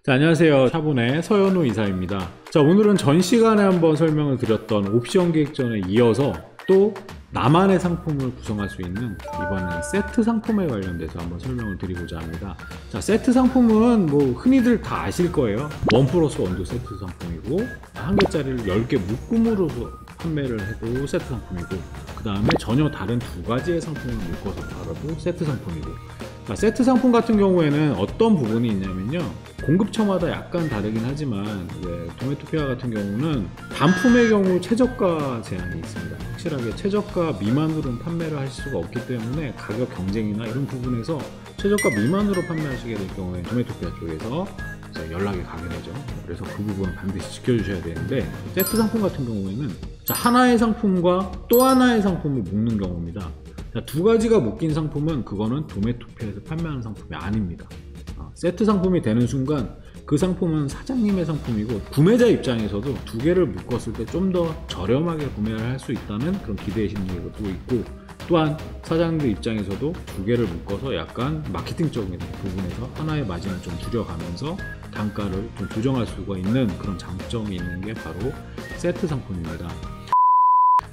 자, 안녕하세요. 샤본의 서현우 이사입니다. 자, 오늘은 전 시간에 한번 설명을 드렸던 옵션 기획전에 이어서 또 나만의 상품을 구성할 수 있는 이번에는 세트 상품에 관련돼서 한번 설명을 드리고자 합니다. 자, 세트 상품은 뭐 흔히들 다 아실 거예요. 1+1도 세트 상품이고, 한 개짜리를 10개 묶음으로 판매를 해도 세트 상품이고, 그 다음에 전혀 다른 두 가지의 상품을 묶어서 팔아도 세트 상품이고. 자, 세트 상품 같은 경우에는 어떤 부분이 있냐면요, 공급처마다 약간 다르긴 하지만 도메토피아 같은 경우는 단품의 경우 최저가 제한이 있습니다. 확실하게 최저가 미만으로는 판매를 하실 수가 없기 때문에 가격 경쟁이나 이런 부분에서 최저가 미만으로 판매하시게 될 경우에 도메토피아 쪽에서 연락이 가게 되죠. 그래서 그 부분은 반드시 지켜주셔야 되는데, 세트 상품 같은 경우에는 하나의 상품과 또 하나의 상품을 묶는 경우입니다. 두 가지가 묶인 상품은 그거는 도메토피아에서 판매하는 상품이 아닙니다. 세트 상품이 되는 순간 그 상품은 사장님의 상품이고, 구매자 입장에서도 두 개를 묶었을 때 좀 더 저렴하게 구매를 할 수 있다는 그런 기대 심리가 또 있고, 또한 사장님들 입장에서도 두 개를 묶어서 약간 마케팅적인 부분에서 하나의 마진을 좀 줄여가면서 단가를 좀 조정할 수가 있는 그런 장점이 있는 게 바로 세트 상품입니다.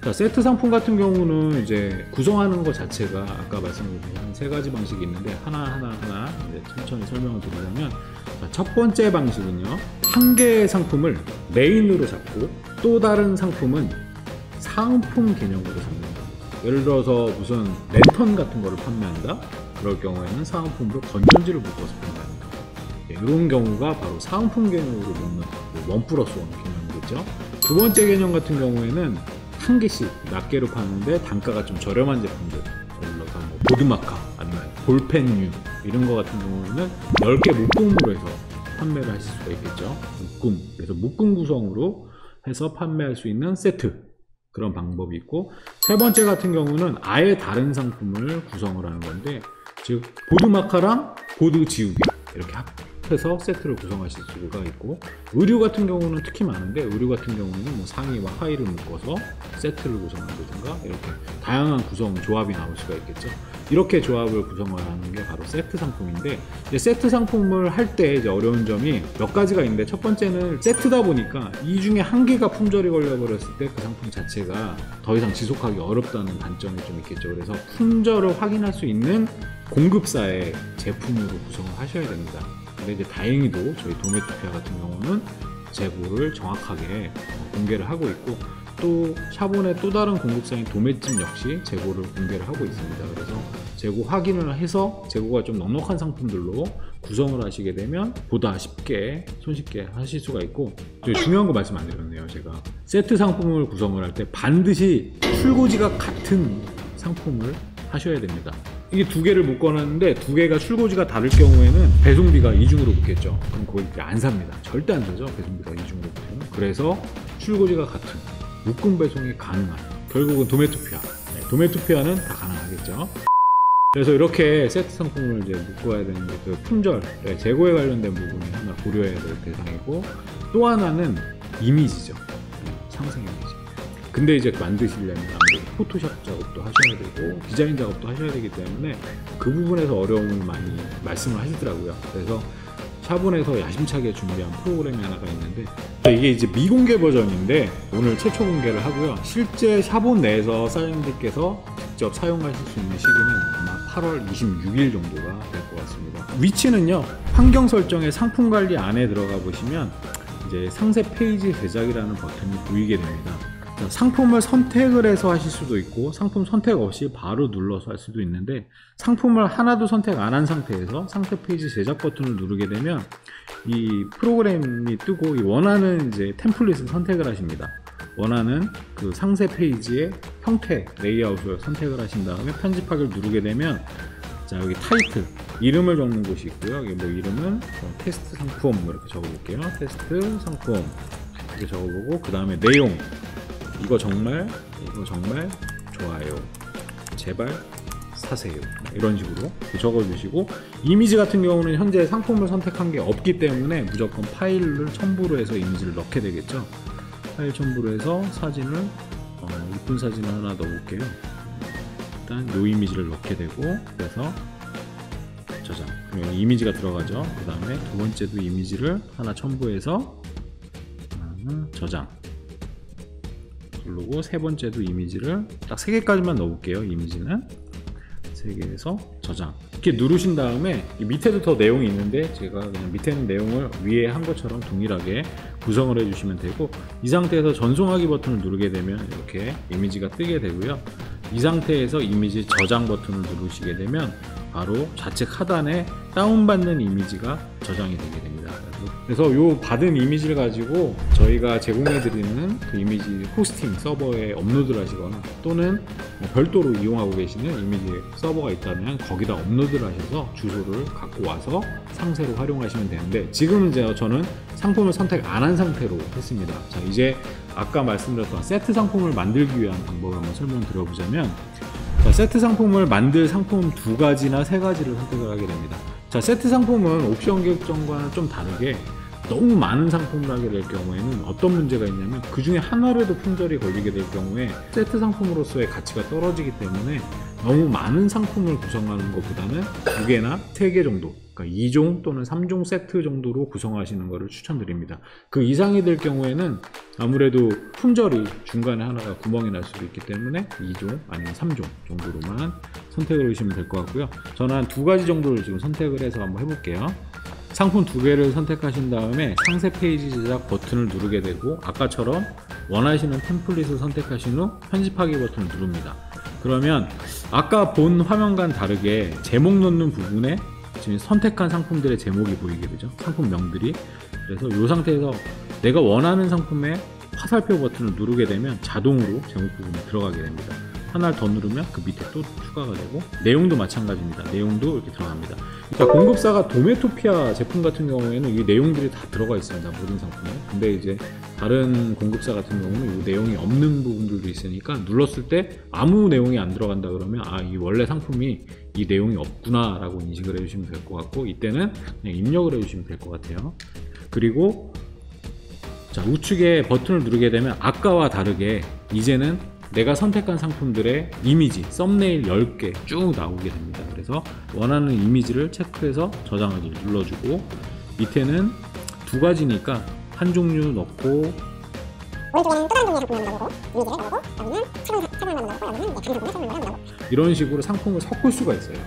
자, 세트 상품 같은 경우는 이제 구성하는 것 자체가 아까 말씀드린 한 세 가지 방식이 있는데 하나하나 이제 천천히 설명을 드리자면, 첫 번째 방식은요, 한 개의 상품을 메인으로 잡고 또 다른 상품은 사은품 개념으로 잡는 겁니다. 예를 들어서 무슨 랜턴 같은 거를 판매한다? 그럴 경우에는 사은품으로 건전지를 묶어서 판매합니다. 이런 경우가 바로 사은품 개념으로 묶는 1+1 개념이겠죠. 두 번째 개념 같은 경우에는 한 개씩 몇 개로 파는데 단가가 좀 저렴한 제품들, 예를 들어서 뭐 보드마카 아니면 볼펜류 이런 거 같은 경우에는 10개 묶음으로 해서 판매를 하실 수가 있겠죠. 그래서 묶음 구성으로 해서 판매할 수 있는 세트, 그런 방법이 있고, 세 번째 같은 경우는 아예 다른 상품을 구성을 하는 건데, 즉 보드마카랑 보드 지우개 이렇게 합해서 세트를 구성하실 수가 있고, 의류 같은 경우는 특히 많은데, 의류 같은 경우는 뭐 상의와 하의를 묶어서 세트를 구성한다든가 이렇게 다양한 구성 조합이 나올 수가 있겠죠. 이렇게 조합을 구성을 하는 게 바로 세트 상품인데, 이제 세트 상품을 할 때 이제 어려운 점이 몇 가지가 있는데, 첫 번째는 세트다 보니까 이 중에 한 개가 품절이 걸려버렸을 때 그 상품 자체가 더 이상 지속하기 어렵다는 단점이 좀 있겠죠. 그래서 품절을 확인할 수 있는 공급사의 제품으로 구성을 하셔야 됩니다. 근데 이제 다행히도 저희 도메토피아 같은 경우는 재고를 정확하게 공개를 하고 있고, 또 샤본의 또 다른 공급사인 도매찜 역시 재고를 공개를 하고 있습니다. 그래서 재고 확인을 해서 재고가 좀 넉넉한 상품들로 구성을 하시게 되면 보다 쉽게 손쉽게 하실 수가 있고, 중요한 거 말씀 안 드렸네요. 제가 세트 상품을 구성을 할 때 반드시 출고지가 같은 상품을 하셔야 됩니다. 이게 두 개를 묶어놨는데 두 개가 출고지가 다를 경우에는 배송비가 이중으로 붙겠죠. 그럼 거기 안 삽니다. 절대 안 사죠. 배송비가 이중으로 붙으면. 그래서 출고지가 같은 묶음 배송이 가능한, 결국은 도메토피아, 도메토피아는 다 가능하겠죠. 그래서 이렇게 세트 상품을 이제 묶어야 되는 게 그 품절, 재고에 관련된 부분이 하나 고려해야 될 대상이고, 또 하나는 이미지죠. 상생 이미지. 근데 이제 만드시려면 아무래도 포토샵 작업도 하셔야 되고 디자인 작업도 하셔야 되기 때문에 그 부분에서 어려움을 많이 말씀을 하시더라고요. 그래서 샤본에서 야심차게 준비한 프로그램이 하나가 있는데, 이게 이제 미공개 버전인데 오늘 최초 공개를 하고요. 실제 샤본 내에서 사장님들께서 직접 사용하실 수 있는 시기는 아마 8월 26일 정도가 될 것 같습니다. 위치는요, 환경 설정의 상품 관리 안에 들어가 보시면 이제 상세 페이지 제작이라는 버튼이 보이게 됩니다. 상품을 선택을 해서 하실 수도 있고, 상품 선택 없이 바로 눌러서 할 수도 있는데, 상품을 하나도 선택 안 한 상태에서 상세 페이지 제작 버튼을 누르게 되면 이 프로그램이 뜨고, 이 원하는 이제 템플릿을 선택을 하십니다. 원하는 그 상세 페이지의 형태, 레이아웃을 선택을 하신 다음에 편집하기를 누르게 되면, 자, 여기 타이틀, 이름을 적는 곳이 있고요. 여기 뭐 이름은 테스트 상품 이렇게 적어볼게요. 테스트 상품 이렇게 적어보고, 그 다음에 내용, 이거 정말 좋아요, 제발 사세요, 이런 식으로 적어주시고, 이미지 같은 경우는 현재 상품을 선택한 게 없기 때문에 무조건 파일을 첨부로 해서 이미지를 넣게 되겠죠. 파일 첨부로 해서 사진을 이쁜 사진을 하나 넣어볼게요. 일단 이 이미지를 넣게 되고, 그래서 저장. 그리고 이미지가 들어가죠. 그 다음에 두 번째도 이미지를 하나 첨부해서 저장 누르고, 세 번째도 이미지를 딱 3개까지만 넣어볼게요. 이미지는 3개에서 저장. 이렇게 누르신 다음에 이 밑에도 더 내용이 있는데 제가 그냥 밑에 있는 내용을 위에 한 것처럼 동일하게 구성을 해주시면 되고, 이 상태에서 전송하기 버튼을 누르게 되면 이렇게 이미지가 뜨게 되고요. 이 상태에서 이미지 저장 버튼을 누르시게 되면 바로 좌측 하단에 다운받는 이미지가 저장이 되게 됩니다. 그래서 요 받은 이미지를 가지고 저희가 제공해드리는 그 이미지 호스팅 서버에 업로드를 하시거나, 또는 별도로 이용하고 계시는 이미지 서버가 있다면 거기다 업로드를 하셔서 주소를 갖고 와서 상세로 활용하시면 되는데, 지금은 저는 상품을 선택 안 한 상태로 했습니다. 자, 이제 아까 말씀드렸던 세트 상품을 만들기 위한 방법을 한번 설명드려보자면, 자, 세트 상품을 만들 상품 2가지나 3가지를 선택을 하게 됩니다. 자, 세트 상품은 옵션 계획전과는 좀 다르게 너무 많은 상품을 하게 될 경우에는 어떤 문제가 있냐면, 그 중에 하나라도 품절이 걸리게 될 경우에 세트 상품으로서의 가치가 떨어지기 때문에 너무 많은 상품을 구성하는 것보다는 2개나 3개 정도, 그러니까 2종 또는 3종 세트 정도로 구성하시는 것을 추천드립니다. 그 이상이 될 경우에는 아무래도 품절이 중간에 하나가 구멍이 날 수도 있기 때문에 2종 아니면 3종 정도로만 선택을 하시면 될 것 같고요. 저는 한 2가지 정도를 지금 선택을 해서 한번 해볼게요. 상품 2개를 선택하신 다음에 상세 페이지 제작 버튼을 누르게 되고, 아까처럼 원하시는 템플릿을 선택하신 후 편집하기 버튼을 누릅니다. 그러면 아까 본 화면과는 다르게 제목 넣는 부분에 지금 선택한 상품들의 제목이 보이게 되죠. 상품명들이. 그래서 이 상태에서 내가 원하는 상품의 화살표 버튼을 누르게 되면 자동으로 제목 부분에 들어가게 됩니다. 하나를 더 누르면 그 밑에 또 추가가 되고, 내용도 마찬가지입니다. 내용도 이렇게 들어갑니다. 자, 공급사가 도메토피아 제품 같은 경우에는 이 내용들이 다 들어가 있습니다. 모든 상품에. 근데 이제 다른 공급사 같은 경우는 이 내용이 없는 부분들도 있으니까, 눌렀을 때 아무 내용이 안 들어간다 그러면 이 원래 상품이 이 내용이 없구나 라고 인식을 해주시면 될 것 같고, 이때는 그냥 입력을 해주시면 될 것 같아요. 그리고 자, 우측에 버튼을 누르게 되면 아까와 다르게 이제는 내가 선택한 상품들의 이미지, 썸네일 10개 쭉 나오게 됩니다. 그래서 원하는 이미지를 체크해서 저장하기 눌러주고, 밑에는 2가지니까 한 종류 넣고, 오른쪽에는 또 다른 종류의 상품을 넣어보고, 이미지를 넣어보고, 여기는 차량을 넣어보고, 여기는 다른 부분의 설명을 넣어보고, 이런 식으로 상품을 섞을 수가 있어요.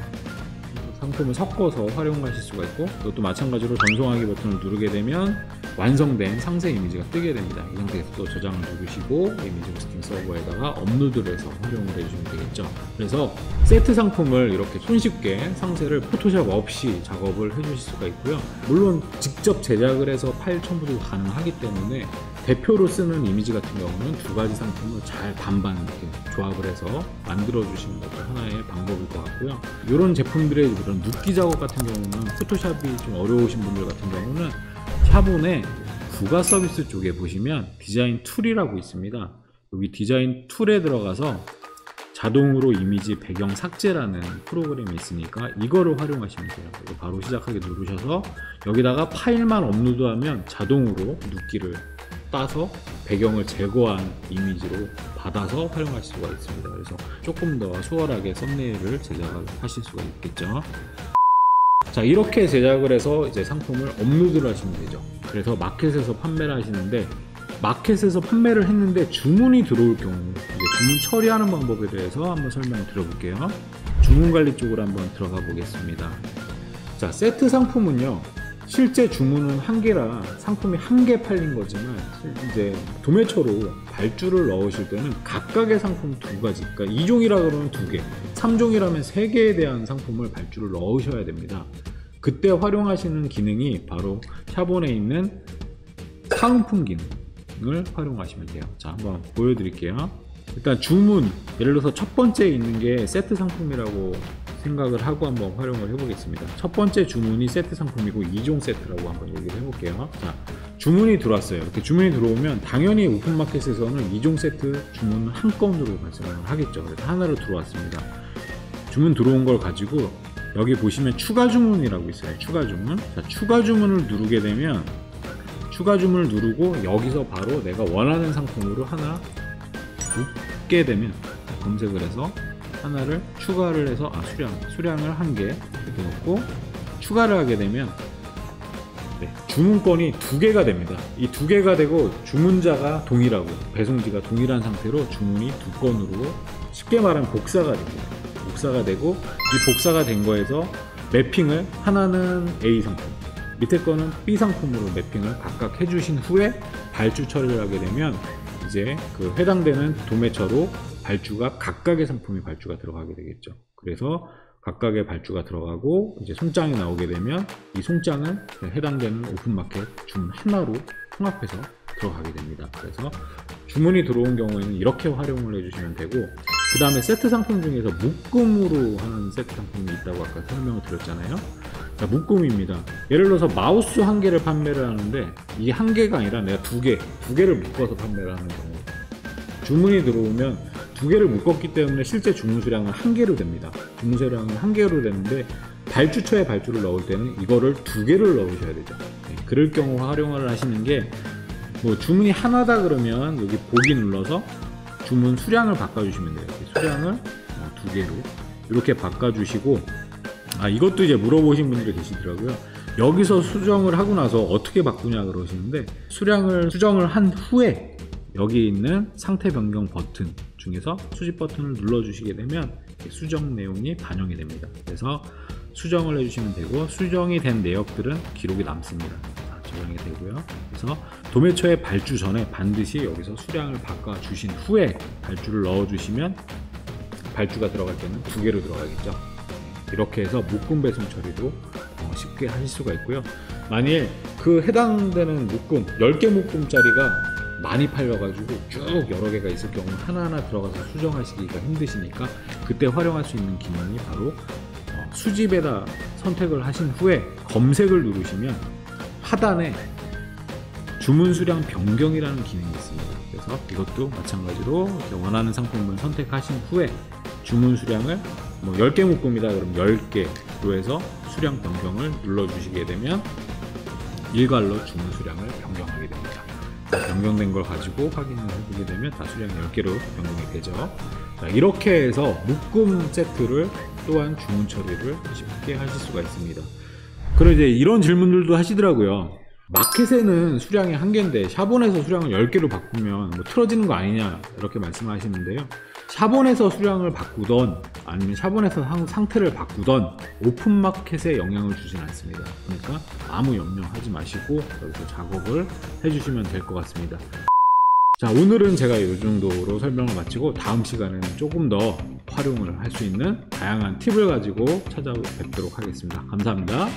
상품을 섞어서 활용하실 수가 있고, 이것도 마찬가지로 전송하기 버튼을 누르게 되면 완성된 상세 이미지가 뜨게 됩니다. 이 상태에서 또 저장을 누르시고 이미지 호스팅 서버에다가 업로드를 해서 활용을 해주시면 되겠죠. 그래서 세트 상품을 이렇게 손쉽게 상세를 포토샵 없이 작업을 해주실 수가 있고요. 물론 직접 제작을 해서 파일 첨부도 가능하기 때문에 대표로 쓰는 이미지 같은 경우는 2가지 상품을 잘 반반 이렇게 조합을 해서 만들어 주시는 것도 하나의 방법일 것 같고요. 이런 제품들의 그런 눕기 작업 같은 경우는 포토샵이 좀 어려우신 분들 같은 경우는 샤본의 부가 서비스 쪽에 보시면 디자인 툴이라고 있습니다. 여기 디자인 툴에 들어가서 자동으로 이미지 배경 삭제라는 프로그램이 있으니까 이거를 활용하시면 돼요. 이거 바로 시작하기 누르셔서 여기다가 파일만 업로드하면 자동으로 눕기를 따서 배경을 제거한 이미지로 받아서 활용하실 수가 있습니다. 그래서 조금 더 수월하게 썸네일을 제작하실 수가 있겠죠. 자, 이렇게 제작을 해서 이제 상품을 업로드를 하시면 되죠. 그래서 마켓에서 판매를 하시는데, 마켓에서 판매를 했는데 주문이 들어올 경우 이제 주문 처리하는 방법에 대해서 한번 설명을 드려볼게요. 주문 관리 쪽으로 한번 들어가 보겠습니다. 자, 세트 상품은요, 실제 주문은 1개라 상품이 1개 팔린 거지만, 이제 도매처로 발주를 넣으실 때는 각각의 상품 2가지, 그러니까 2종이라 그러면 2개, 3종이라면 3개에 대한 상품을 발주를 넣으셔야 됩니다. 그때 활용하시는 기능이 바로 샤본에 있는 사은품 기능을 활용하시면 돼요. 자, 한번 보여드릴게요. 일단 주문, 예를 들어서 첫 번째 있는 게 세트 상품이라고 생각을 하고 한번 활용을 해보겠습니다. 첫 번째 주문이 세트 상품이고 2종 세트라고 한번 얘기를 해볼게요. 자, 주문이 들어왔어요. 이렇게 주문이 들어오면 당연히 오픈마켓에서는 2종 세트 주문은 한 건으로 발생을 하겠죠. 그래서 하나로 들어왔습니다. 주문 들어온 걸 가지고 여기 보시면 추가 주문이라고 있어요. 추가 주문. 자, 추가 주문을 누르게 되면, 추가 주문을 누르고 여기서 바로 내가 원하는 상품으로 하나 눕게 되면 검색을 해서 하나를 추가를 해서 수량을 1개 이렇게 넣고 추가를 하게 되면 주문권이 2개가 됩니다. 이 2개가 되고 주문자가 동일하고 배송지가 동일한 상태로 주문이 2건으로 쉽게 말하면 복사가 됩니다. 복사가 되고 이 복사가 된 거에서 매핑을 하나는 A 상품, 밑에 거는 B 상품으로 매핑을 각각 해주신 후에 발주 처리를 하게 되면 이제 그 해당되는 도매처로 발주가 각각의 상품이 발주가 들어가게 되겠죠. 그래서 각각의 발주가 들어가고 이제 송장이 나오게 되면 이 송장은 해당되는 오픈마켓 주문 하나로 통합해서 들어가게 됩니다. 그래서 주문이 들어온 경우에는 이렇게 활용을 해주시면 되고, 그 다음에 세트 상품 중에서 묶음으로 하는 세트 상품이 있다고 아까 설명을 드렸잖아요. 자, 묶음입니다. 예를 들어서 마우스 1개를 판매를 하는데 이 1개가 아니라 내가 2개를 묶어서 판매를 하는 경우, 주문이 들어오면 2개를 묶었기 때문에 실제 주문 수량은 1개로 됩니다. 주문 수량은 1개로 되는데 발주처에 발주를 넣을 때는 이거를 2개를 넣으셔야 되죠. 그럴 경우 활용을 하시는 게, 뭐 주문이 하나다 그러면 여기 보기 눌러서 주문 수량을 바꿔주시면 돼요. 수량을 2개로 이렇게 바꿔주시고, 이것도 이제 물어보신 분들이 계시더라고요. 여기서 수정을 하고 나서 어떻게 바꾸냐 그러시는데, 수량을 수정을 한 후에 여기 있는 상태 변경 버튼 중에서 수집 버튼을 눌러주시게 되면 수정 내용이 반영이 됩니다. 그래서 수정을 해주시면 되고, 수정이 된 내역들은 기록이 남습니다. 저장이 되고요. 그래서 도매처에 발주 전에 반드시 여기서 수량을 바꿔주신 후에 발주를 넣어주시면 발주가 들어갈 때는 2개로 들어가겠죠. 이렇게 해서 묶음 배송 처리도 쉽게 하실 수가 있고요. 만일 그 해당되는 묶음 10개 묶음짜리가 많이 팔려가지고 쭉 여러 개가 있을 경우 하나하나 들어가서 수정하시기가 힘드시니까 그때 활용할 수 있는 기능이 바로 수집에다 선택을 하신 후에 검색을 누르시면 하단에 주문 수량 변경이라는 기능이 있습니다. 그래서 이것도 마찬가지로 원하는 상품을 선택하신 후에 주문 수량을 뭐 10개 묶음이다 그럼 10개로 해서 수량 변경을 눌러주시게 되면 일괄로 주문 수량을 변경하게 됩니다. 변경된 걸 가지고 확인을 해보게 되면 다 수량이 10개로 변경이 되죠. 자, 이렇게 해서 묶음 세트를 또한 주문 처리를 쉽게 하실 수가 있습니다. 그리고 이제 이런 질문들도 하시더라고요. 마켓에는 수량이 1개인데 샤본에서 수량을 10개로 바꾸면 뭐 틀어지는 거 아니냐 이렇게 말씀하시는데요. 샤본에서 수량을 바꾸던 아니면 샤본에서 상태를 바꾸던 오픈마켓에 영향을 주진 않습니다. 그러니까 아무 염려하지 마시고 여기서 작업을 해주시면 될 것 같습니다. 자, 오늘은 제가 이 정도로 설명을 마치고 다음 시간에는 조금 더 활용을 할 수 있는 다양한 팁을 가지고 찾아뵙도록 하겠습니다. 감사합니다.